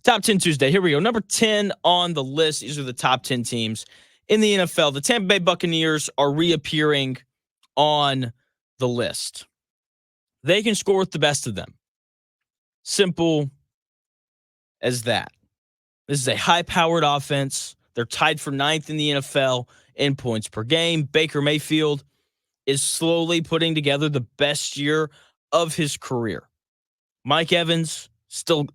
Top 10 Tuesday. Here we go. Number 10 on the list. These are the top 10 teams in the NFL. The Tampa Bay Buccaneers are reappearing on the list. They can score with the best of them. Simple as that. This is a high-powered offense. They're tied for ninth in the NFL in points per game. Baker Mayfield is slowly putting together the best year of his career. Mike Evans,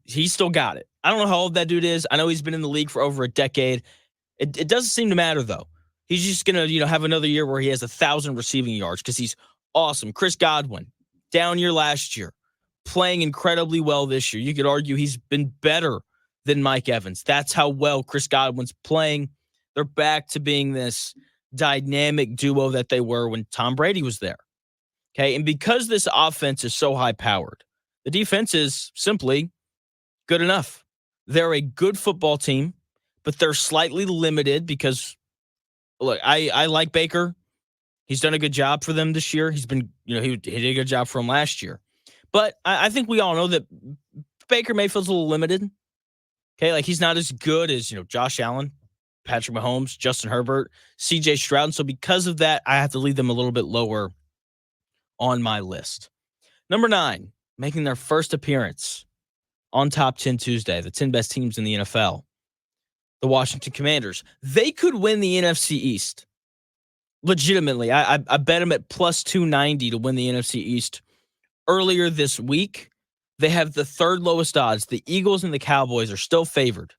he's still got it. I don't know how old that dude is. I know he's been in the league for over a decade. It doesn't seem to matter, though. He's just going to, have another year where he has 1,000 receiving yards because he's awesome. Chris Godwin, down year last year, playing incredibly well this year. You could argue he's been better than Mike Evans. That's how well Chris Godwin's playing. They're back to being this dynamic duo that they were when Tom Brady was there. Okay, and because this offense is so high-powered, the defense is simply good enough. They're a good football team, but they're slightly limited because, look, I like Baker. He's done a good job for them this year. He's been, he did a good job for him last year. But I think we all know that Baker Mayfield's a little limited. Okay, like he's not as good as, Josh Allen, Patrick Mahomes, Justin Herbert, C.J. Stroud. And so because of that, I have to leave them a little bit lower on my list. Number 9, making their first appearance on Top 10 Tuesday, the 10 best teams in the NFL, the Washington Commanders. They could win the NFC East. Legitimately, I bet them at plus 290 to win the NFC East. Earlier this week, they have the third lowest odds. The Eagles and the Cowboys are still favored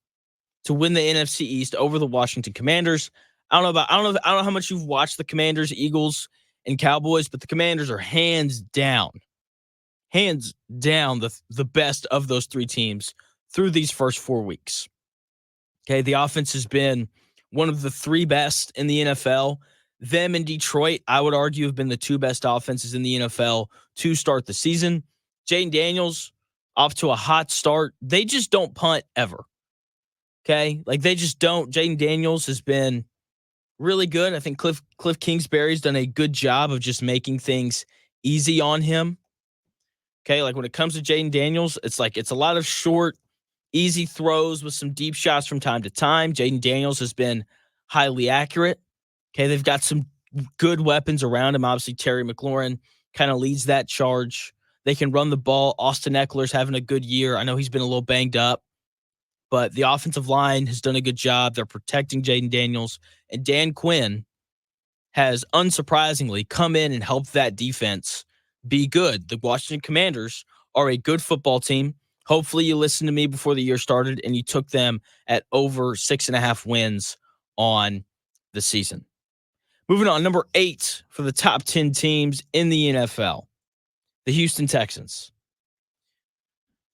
to win the NFC East over the Washington Commanders. I don't know how much you've watched the Commanders, Eagles, and Cowboys, but the Commanders are hands down the best of those three teams through these first 4 weeks. Okay, the offense has been one of the 3 best in the NFL. Them and Detroit, I would argue, have been the 2 best offenses in the NFL to start the season. Jayden Daniels off to a hot start. They just don't punt ever. Okay, like they just don't. Jayden Daniels has been really good. I think Cliff Kingsbury's done a good job of just making things easy on him. Okay, like when it comes to Jayden Daniels, it's a lot of short, easy throws with some deep shots from time to time. Jayden Daniels has been highly accurate. Okay, they've got some good weapons around him. Obviously, Terry McLaurin kind of leads that charge. They can run the ball. Austin Eckler's having a good year. I know he's been a little banged up, but the offensive line has done a good job. They're protecting Jayden Daniels. And Dan Quinn has, unsurprisingly, come in and helped that defense be good. The Washington Commanders are a good football team. Hopefully you listened to me before the year started and you took them at over 6.5 wins on the season. Moving on, number 8 for the top 10 teams in the NFL, the Houston Texans.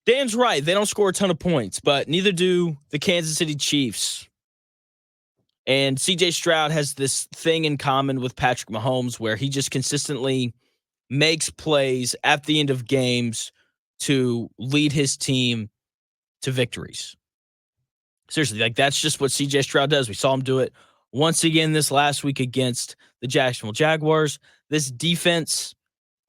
Dan's right. They don't score a ton of points, but neither do the Kansas City Chiefs. And C.J. Stroud has this thing in common with Patrick Mahomes where he just consistently makes plays at the end of games to lead his team to victories. Seriously, like that's just what C.J. Stroud does. We saw him do it once again this last week against the Jacksonville Jaguars. This defense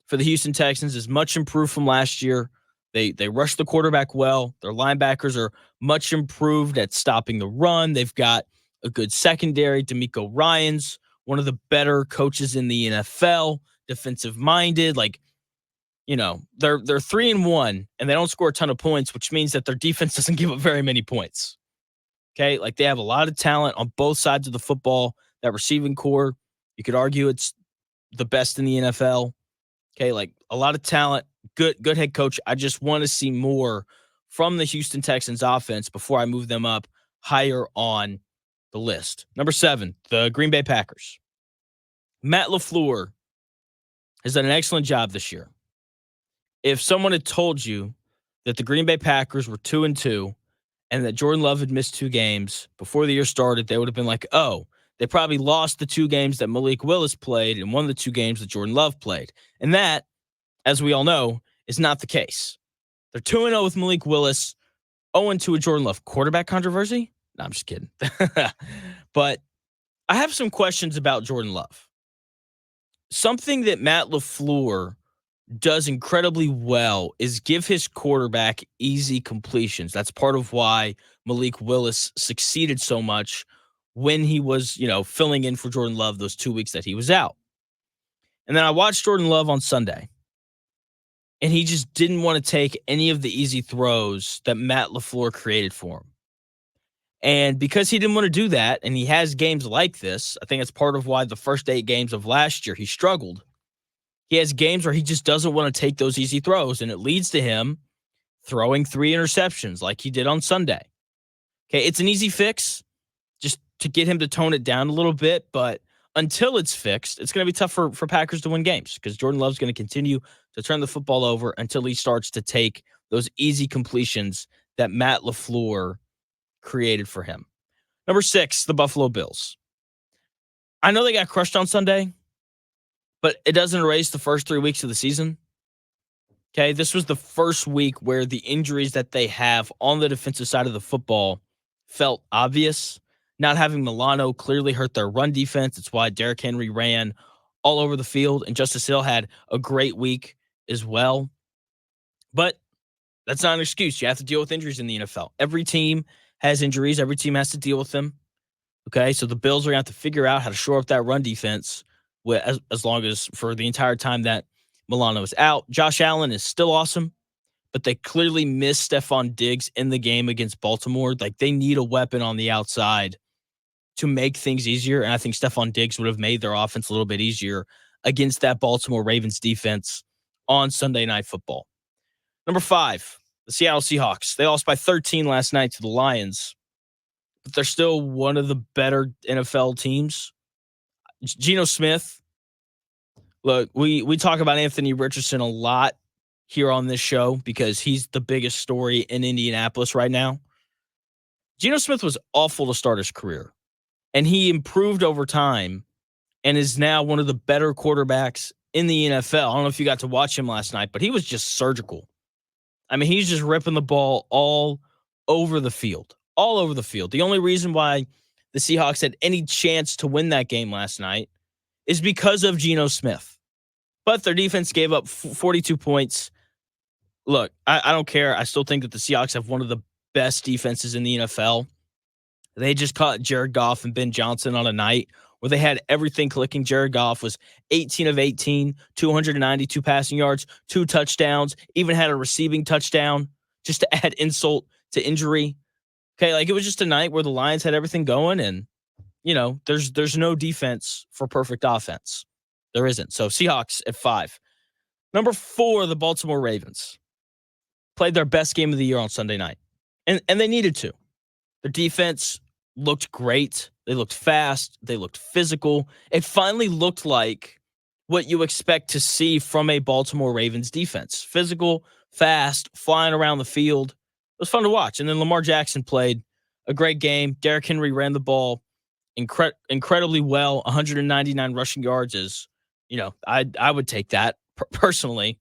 for the Houston Texans is much improved from last year. They rush the quarterback well. Their linebackers are much improved at stopping the run. They've got a good secondary. DeMeco Ryans, one of the better coaches in the NFL, defensive-minded. They're 3-1, and they don't score a ton of points, which means that their defense doesn't give up very many points. Okay, like they have a lot of talent on both sides of the football. That receiving core, you could argue it's the best in the NFL. Okay, like a lot of talent, good head coach. I just want to see more from the Houston Texans offense before I move them up higher on the list. Number 7, the Green Bay Packers. Matt LaFleur has done an excellent job this year. If someone had told you that the Green Bay Packers were 2-2 and that Jordan Love had missed 2 games before the year started, they would have been like, oh, they probably lost the 2 games that Malik Willis played and won the 2 games that Jordan Love played. And that, as we all know, is not the case. They're 2-0 with Malik Willis, 0-2 with Jordan Love. Quarterback controversy? No, I'm just kidding. But I have some questions about Jordan Love. Something that Matt LaFleur does incredibly well is give his quarterback easy completions. That's part of why Malik Willis succeeded so much when he was, filling in for Jordan Love those 2 weeks that he was out. And then I watched Jordan Love on Sunday, and he just didn't want to take any of the easy throws that Matt LaFleur created for him. And because he didn't want to do that, and he has games like this, I think it's part of why the first 8 games of last year he struggled. He has games where he just doesn't want to take those easy throws, and it leads to him throwing 3 interceptions like he did on Sunday. Okay, it's an easy fix just to get him to tone it down a little bit, but until it's fixed, it's going to be tough for Packers to win games because Jordan Love's going to continue to turn the football over until he starts to take those easy completions that Matt LaFleur created for him. Number 6, the Buffalo Bills. I know they got crushed on Sunday, but it doesn't erase the first 3 weeks of the season. Okay, this was the first week where the injuries that they have on the defensive side of the football felt obvious. Not having Milano clearly hurt their run defense. It's why Derrick Henry ran all over the field, and Justice Hill had a great week as well. But that's not an excuse. You have to deal with injuries in the NFL. Every team has injuries. Every team has to deal with them. Okay, so the Bills are going to have to figure out how to shore up that run defense as long as for the entire time that Milano is out. Josh Allen is still awesome, but they clearly missed Stephon Diggs in the game against Baltimore. Like, they need a weapon on the outside to make things easier, and I think Stephon Diggs would have made their offense a little bit easier against that Baltimore Ravens defense on Sunday Night Football. Number 5, the Seattle Seahawks. They lost by 13 last night to the Lions, but they're still one of the better NFL teams. Geno Smith. Look, we talk about Anthony Richardson a lot here on this show because he's the biggest story in Indianapolis right now. Geno Smith was awful to start his career, and he improved over time and is now one of the better quarterbacks in the NFL. I don't know if you got to watch him last night, but he was just surgical. I mean, he's just ripping the ball all over the field. All over the field. The only reason why the Seahawks had any chance to win that game last night is because of Geno Smith. But their defense gave up 42 points. Look, I don't care. I still think that the Seahawks have one of the best defenses in the NFL. They just caught Jared Goff and Ben Johnson on a night where they had everything clicking. Jared Goff was 18 of 18, 292 passing yards, 2 touchdowns, even had a receiving touchdown just to add insult to injury. Okay, like it was just a night where the Lions had everything going, and there's no defense for perfect offense. There isn't. So Seahawks at 5. Number 4, the Baltimore Ravens played their best game of the year on Sunday night, and they needed to. Their defense looked great. They looked fast. They looked physical. It finally looked like what you expect to see from a Baltimore Ravens defense. Physical, fast, flying around the field. It was fun to watch. And then Lamar Jackson played a great game. Derrick Henry ran the ball incredibly well. 199 rushing yards is, I would take that personally,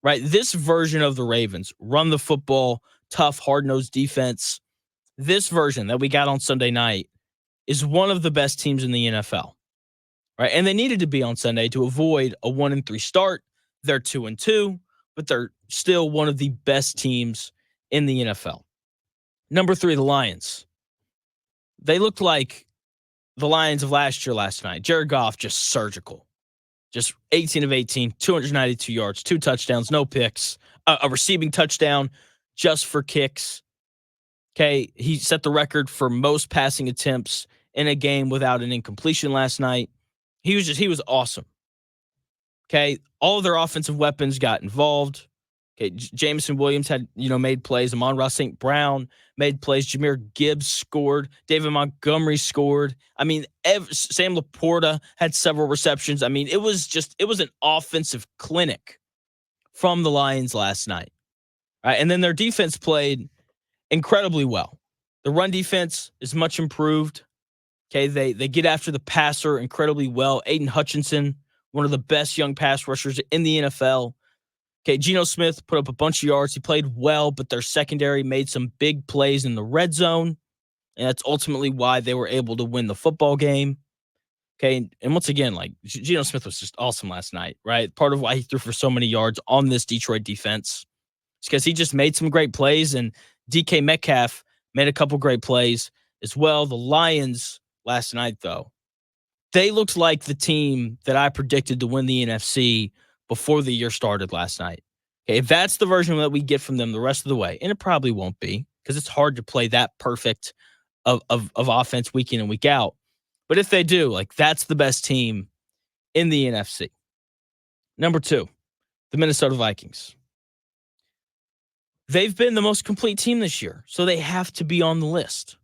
right? This version of the Ravens, run the football, tough, hard-nosed defense, this version that we got on Sunday night is one of the best teams in the NFL, right? And they needed to be on Sunday to avoid a 1-3 start. They're 2-2, but they're still one of the best teams in the NFL. Number 3, the Lions. They looked like the Lions of last year last night. Jared Goff, just surgical. Just 18 of 18, 292 yards, 2 touchdowns, no picks, a receiving touchdown just for kicks. Okay, he set the record for most passing attempts in a game without an incompletion last night. He was awesome. Okay, all of their offensive weapons got involved. Okay, Jameson Williams had, made plays. Amon-Ra St. Brown made plays. Jahmyr Gibbs scored. David Montgomery scored. I mean, Sam Laporta had several receptions. I mean, it was an offensive clinic from the Lions last night. All right, and then their defense played incredibly well. The run defense is much improved. Okay, they get after the passer incredibly well. Aiden Hutchinson, one of the best young pass rushers in the NFL. Okay, Geno Smith put up a bunch of yards. He played well, but their secondary made some big plays in the red zone, and that's ultimately why they were able to win the football game. Okay. And once again, like Geno Smith was just awesome last night, right? Part of why he threw for so many yards on this Detroit defense is because he just made some great plays, and DK Metcalf made a couple great plays as well. The Lions last night, though, they looked like the team that I predicted to win the NFC before the year started last night. Okay, if that's the version that we get from them the rest of the way, and it probably won't be because it's hard to play that perfect of offense week in and week out. But if they do, like that's the best team in the NFC. Number 2, the Minnesota Vikings. They've been the most complete team this year, so they have to be on the list.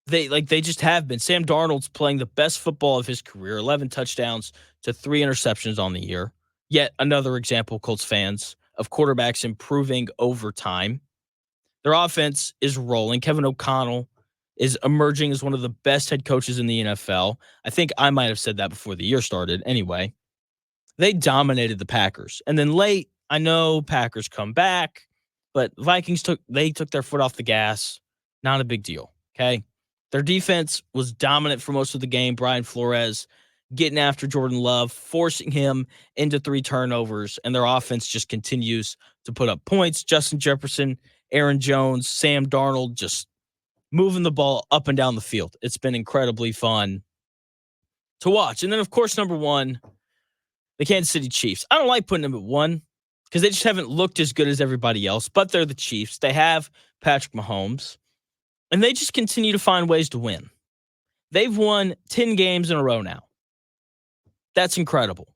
They just have been. Sam Darnold's playing the best football of his career, 11 touchdowns to 3 interceptions on the year. Yet another example, Colts fans, of quarterbacks improving over time. Their offense is rolling. Kevin O'Connell is emerging as one of the best head coaches in the NFL. I think I might have said that before the year started. Anyway, they dominated the Packers. And then late, I know Packers come back, but Vikings took their foot off the gas. Not a big deal, okay? Their defense was dominant for most of the game. Brian Flores getting after Jordan Love, forcing him into 3 turnovers, and their offense just continues to put up points. Justin Jefferson, Aaron Jones, Sam Darnold just moving the ball up and down the field. It's been incredibly fun to watch. And then, of course, number 1, the Kansas City Chiefs. I don't like putting them at 1 because they just haven't looked as good as everybody else, but they're the Chiefs. They have Patrick Mahomes, and they just continue to find ways to win. They've won 10 games in a row now. That's incredible.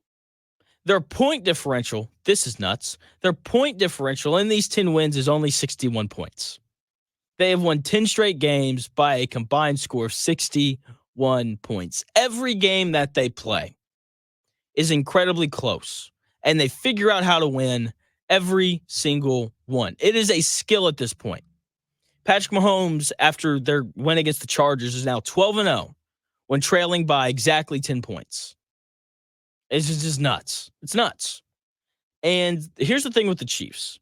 Their point differential, this is nuts. Their point differential in these 10 wins is only 61 points. They have won 10 straight games by a combined score of 61 points. Every game that they play is incredibly close, and they figure out how to win every single one. It is a skill at this point. Patrick Mahomes, after their win against the Chargers, is now 12-0 when trailing by exactly 10 points. It's just nuts. It's nuts. And here's the thing with the Chiefs.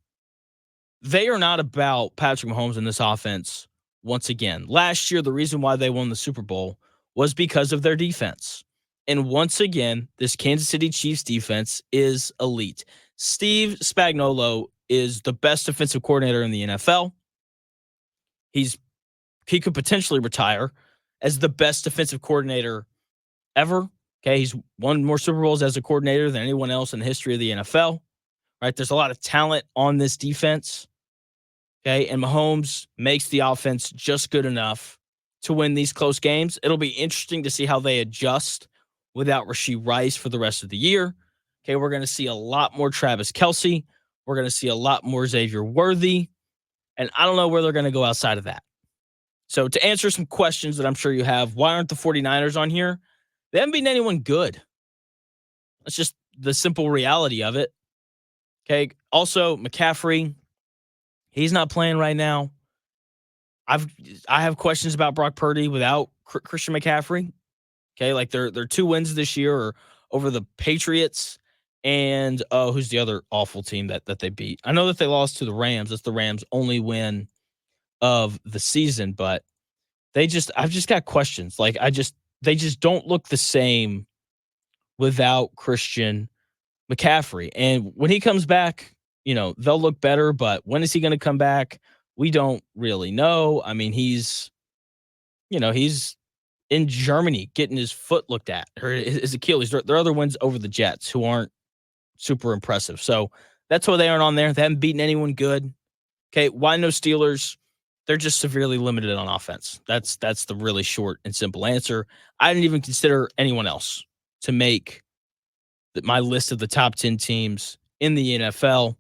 They are not about Patrick Mahomes in this offense once again. Last year, the reason why they won the Super Bowl was because of their defense. And once again, this Kansas City Chiefs defense is elite. Steve Spagnuolo is the best defensive coordinator in the NFL. He could potentially retire as the best defensive coordinator ever. Okay, he's won more Super Bowls as a coordinator than anyone else in the history of the NFL. Right? There's a lot of talent on this defense. Okay, and Mahomes makes the offense just good enough to win these close games. It'll be interesting to see how they adjust without Rashee Rice for the rest of the year. Okay, we're going to see a lot more Travis Kelce. We're going to see a lot more Xavier Worthy. And I don't know where they're going to go outside of that. So to answer some questions that I'm sure you have, why aren't the 49ers on here? They haven't beaten anyone good. That's just the simple reality of it. Okay. Also, McCaffrey, he's not playing right now. I have questions about Brock Purdy without Christian McCaffrey. Okay, like their 2 wins this year are over the Patriots and who's the other awful team that they beat? I know that they lost to the Rams. That's the Rams' only win of the season, but I've just got questions. Like they just don't look the same without Christian McCaffrey. And when he comes back, they'll look better, but when is he going to come back? We don't really know. I mean, he's in Germany getting his foot looked at, or his Achilles. Their other wins over the Jets, who aren't super impressive. So that's why they aren't on there. They haven't beaten anyone good. Okay, why no Steelers? They're just severely limited on offense. That's the really short and simple answer. I didn't even consider anyone else to make my list of the top 10 teams in the NFL.